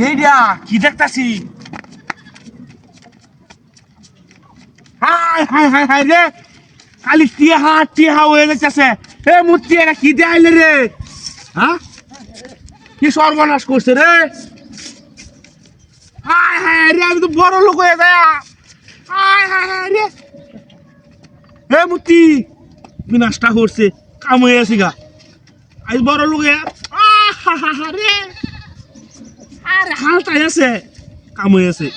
এইটা কি দেখতাছি? হাই হাই হাই হাই রে, খালি টিহা হয়ে যাচ্ছে। এ মূর্তি এটা কি দেখাইলে রে? হ্যাঁ, কি সর্বনাশ করছে রে? হাই হাই রে, আমি তো বড় লোক হয়ে যায়। হাই হাই হাই রে, এ মূর্তি বিনাশটা করছে, কাম হয়ে আছে গা। আজ বড় লোক রে, আরে হালটাই আছে, কাম হয়ে আছে।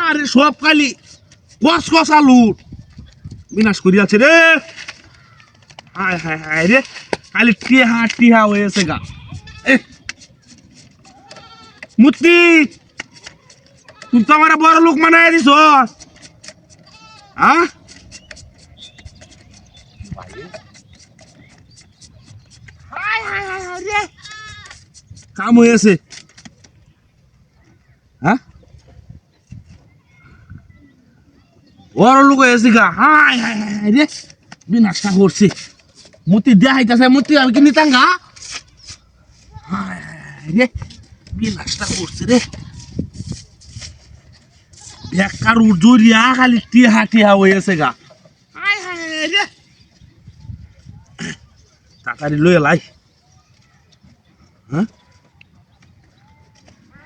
আরে সব খালি কস কস আলু বিনাশ করি আছে রে। হায় হায় হায় রে, খালি টিহা হয়েছে গা। মূর্তি তুই তো আমার বড় লোক মানায় দিস। হ্যাঁ, কাম হয়েছে। হ্যাঁ, বড় লোক হয়েছে গা। হায় হায় হায় রে, বিনাশটা করছে। মূর্তি দেখাইতেছে, মূর্তি আমি কি নিতাম গা। হায় হায় রে, বিনাশটা করছে রে। বেকার জড়িয়া খালি টিহা হয়েছে গা। হায় হায় রে, তাড়াতাড়ি লয়ে লাই। হ্যাঁ,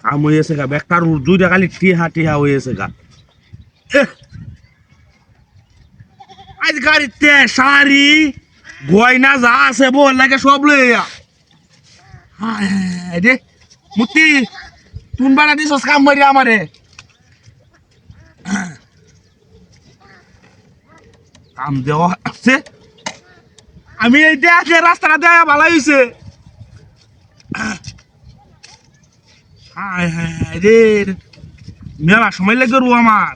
কাম হয়েছে গা, বেকার জড়িয়া খালি টিহা হয়েছে গা। আজ গাড়িতে শাড়ি গয়না যা আছে বল লাগে সব লইয়া। হায় হায় রে, মূর্তি তুন বাড়া দিস কাম মারি আমারে। কাম দেওয়া আছে, আমি এই দেখে রাস্তাটা দেওয়া ভালো হয়েছে। হায় হায় রে, মেলা সময় লাগে রু আমার।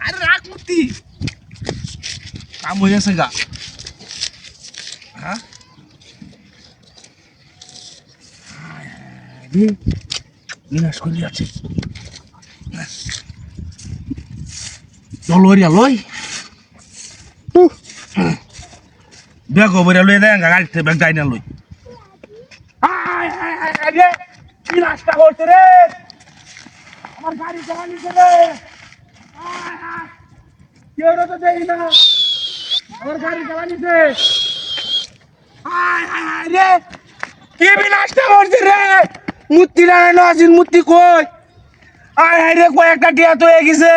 আরে রাখ মূর্তি, কাম হয়ে গেছে গা। হ্যাঁ, বিনাশ করে আছে। চলো লই ব্যাগ বইরা লই দেয় গাড়িতে ব্যাগ যাই না লই। বিনাশটা করছে রে, আমার গাড়ি চালানিছে রে। কেউ তো দেই না, আমার গাড়ি চালানিছে। রে, কি বিনাশটা করছে রে? মূর্তি না মূর্তি কই? আয় হায় রে, কয়েকটা টিয়া তো হয়ে গেছে।